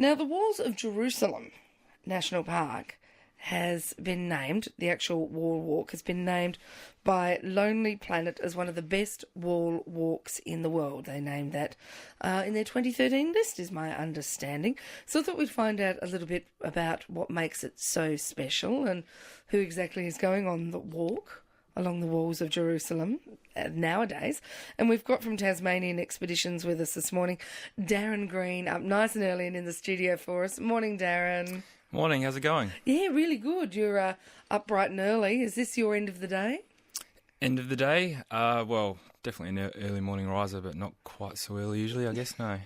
Now, the Walls of Jerusalem National Park has been named, the actual wall walk has been named by Lonely Planet as one of the best wall walks in the world. They named that in their 2013 list, is my understanding. So I thought we'd find out a little bit about what makes it so special and who exactly is going on the walk along the walls of Jerusalem nowadays. And we've got from Tasmanian Expeditions with us this morning, Darren Green, up nice and early and in the studio for us. Morning, Darren. Morning, how's it going? Yeah, really good. You're up bright and early. Is this your end of the day? End of the day? Well, definitely an early morning riser, but not quite so early usually, I guess, no.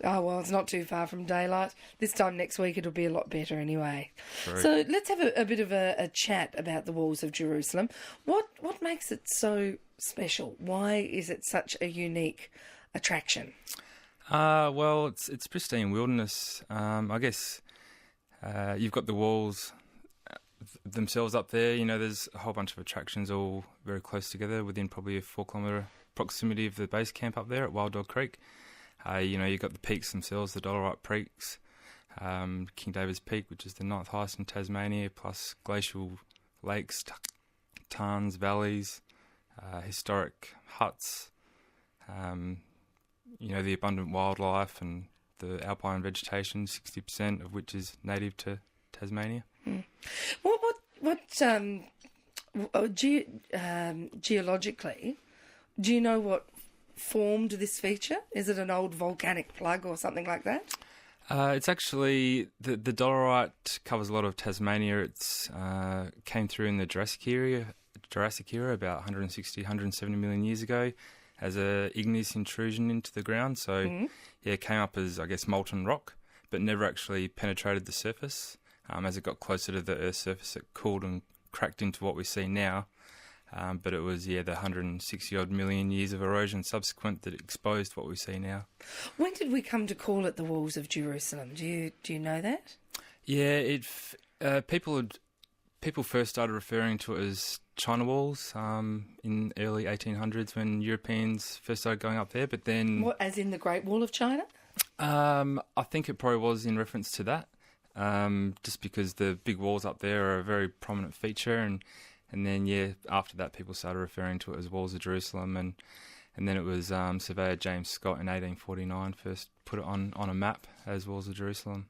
Oh, well, it's not too far from daylight. This time next week it'll be a lot better anyway. True. So let's have a bit of a chat about the Walls of Jerusalem. What makes it so special? Why is it such a unique attraction? Well, it's pristine wilderness. I guess you've got the walls themselves up there. You know, there's a whole bunch of attractions all very close together within probably a 4-kilometre proximity of the base camp up there at Wild Dog Creek. You know, you've got the peaks themselves, the Dollarite Peaks, King David's Peak, which is the 9th highest in Tasmania, plus glacial lakes, tarns, valleys, historic huts, you know, the abundant wildlife and the alpine vegetation, 60% of which is native to Tasmania. Mm. Geologically, do you know what formed this feature? Is it an old volcanic plug or something like that? It's actually, the Dollarite covers a lot of Tasmania. It's came through in the Jurassic era about 160, 170 million years ago as a igneous intrusion into the ground. So, yeah, it came up as, I guess, molten rock, but never actually penetrated the surface. As it got closer to the Earth's surface, it cooled and cracked into what we see now. But it was, the 160-odd million years of erosion subsequent that exposed what we see now. When did we come to call it the Walls of Jerusalem? Do you know that? Yeah, people first started referring to it as China Walls in early 1800s when Europeans first started going up there. But then, what, as in the Great Wall of China? I think it probably was in reference to that. Just because the big walls up there are a very prominent feature, and then after that people started referring to it as Walls of Jerusalem, and then it was surveyor James Scott in 1849 first put it on a map as Walls of Jerusalem.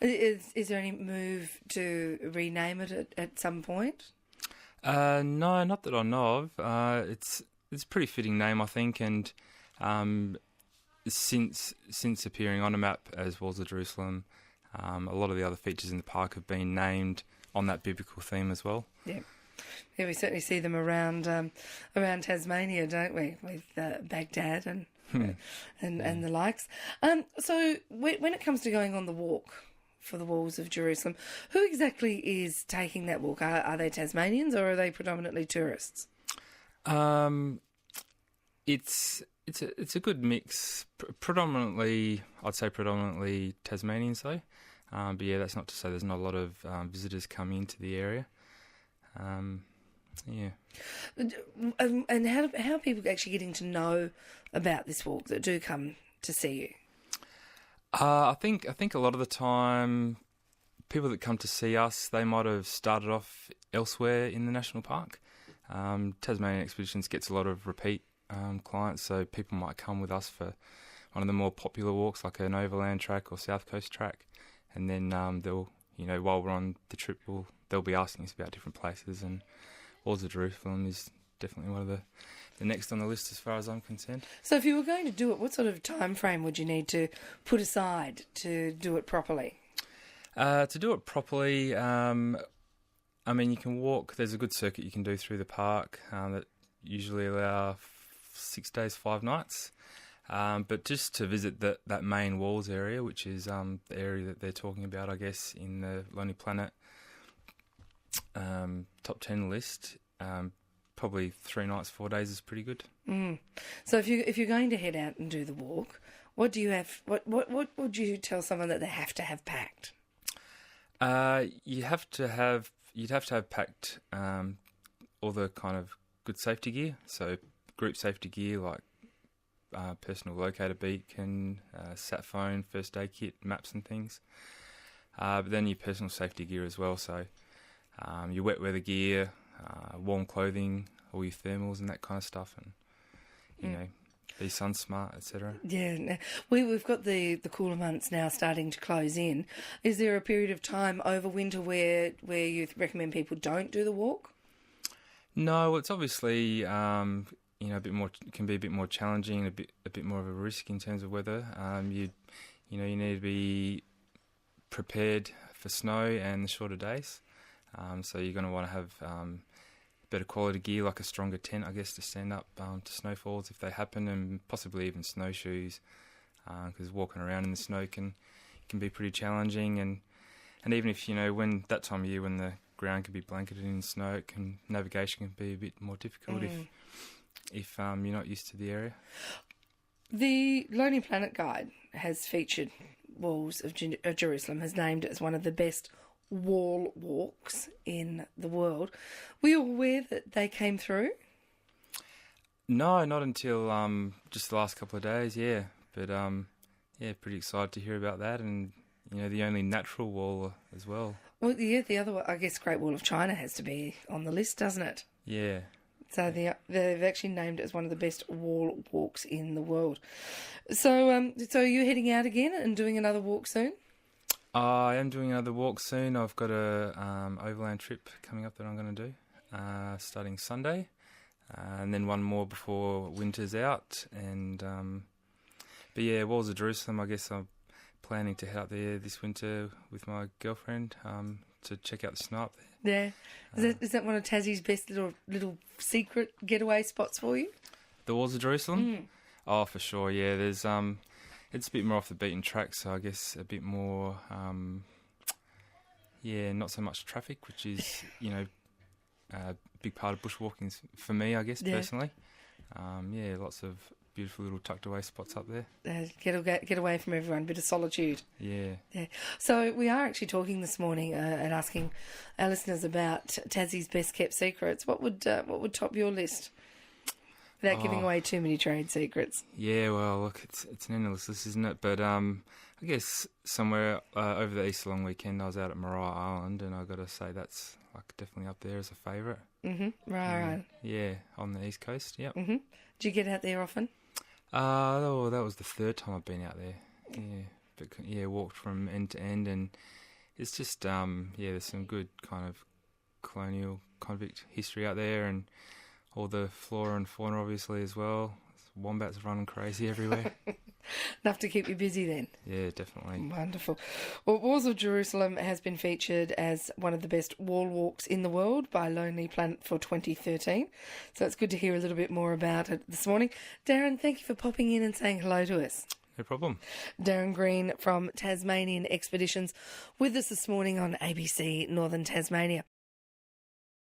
Is there any move to rename it at some point? No, not that I know of. It's a pretty fitting name, I think, and since appearing on a map as Walls of Jerusalem, a lot of the other features in the park have been named on that biblical theme as well. Yeah, we certainly see them around Tasmania, don't we? With Baghdad and the likes. So when it comes to going on the walk for the Walls of Jerusalem, who exactly is taking that walk? Are they Tasmanians or are they predominantly tourists? It's a good mix. Predominantly Tasmanians though. But yeah, that's not to say there's not a lot of visitors coming into the area. Yeah. And how are people actually getting to know about this walk that do come to see you? I think a lot of the time, people that come to see us, they might have started off elsewhere in the national park. Tasmanian Expeditions gets a lot of repeat clients, so people might come with us for one of the more popular walks, like an overland track or South Coast track, and then they'll, while we're on the trip, they'll be asking us about different places, and Walls of Jerusalem is definitely one of the next on the list as far as I'm concerned. So if you were going to do it, what sort of time frame would you need to put aside to do it properly? To do it properly, you can walk. There's a good circuit you can do through the park that usually allow 6 days, 5 nights. But just to visit that main walls area, which is the area that they're talking about, I guess, in the Lonely Planet top 10 list, probably 3 nights, 4 days is pretty good. So if you're going to head out and do the walk, what do you have? What would you tell someone that they have to have packed? You'd have to have packed all the kind of good safety gear. So group safety gear like personal locator beacon, sat phone, first aid kit, maps and things. But then your personal safety gear as well, so your wet weather gear, warm clothing, all your thermals and that kind of stuff, and you know, be sun smart, etc. Yeah, we've got the cooler months now starting to close in. Is there a period of time over winter where you recommend people don't do the walk? No, it's obviously a bit more, can be a bit more challenging, a bit more of a risk in terms of weather. You need to be prepared for snow and the shorter days. So you're going to want to have better quality gear, like a stronger tent, I guess, to stand up to snowfalls if they happen, and possibly even snowshoes, because walking around in the snow can be pretty challenging. And even if, when that time of year when the ground can be blanketed in snow, navigation can be a bit more difficult if you're not used to the area. The Lonely Planet Guide has featured Walls of Jerusalem, has named it as one of the best wall walks in the world. Were you aware that they came through? No, not until just the last couple of days, yeah. But pretty excited to hear about that, and the only natural wall as well. Well, yeah, the other one, I guess Great Wall of China has to be on the list, doesn't it? Yeah. So they've actually named it as one of the best wall walks in the world. So are you heading out again and doing another walk soon? I am doing another walk soon. I've got a overland trip coming up that I'm going to do, starting Sunday, and then one more before winter's out. And but yeah, Walls of Jerusalem. I guess I'm planning to head up there this winter with my girlfriend to check out the snow up there. Yeah, is that one of Tassie's best little secret getaway spots for you? The Walls of Jerusalem. Oh, for sure. Yeah, there's it's a bit more off the beaten track, so I guess a bit more, not so much traffic, which is, a big part of bushwalking for me, I guess, personally. Lots of beautiful little tucked away spots up there. Get away from everyone, bit of solitude. Yeah. So we are actually talking this morning and asking our listeners about Tassie's best kept secrets. What would top your list? Without giving away too many trade secrets. Yeah, well, look, it's an endless list, isn't it? But I guess somewhere over the Easter long weekend, I was out at Maria Island, and I got to say that's definitely up there as a favourite. Right. Yeah, on the east coast. Yep. Do you get out there often? That was the third time I've been out there. Yeah, but walked from end to end, and it's just there's some good kind of colonial convict history out there, and all the flora and fauna, obviously, as well. Wombats running crazy everywhere. Enough to keep you busy then. Yeah, definitely. Wonderful. Well, Walls of Jerusalem has been featured as one of the best wall walks in the world by Lonely Planet for 2013. So it's good to hear a little bit more about it this morning. Darren, thank you for popping in and saying hello to us. No problem. Darren Green from Tasmanian Expeditions with us this morning on ABC Northern Tasmania.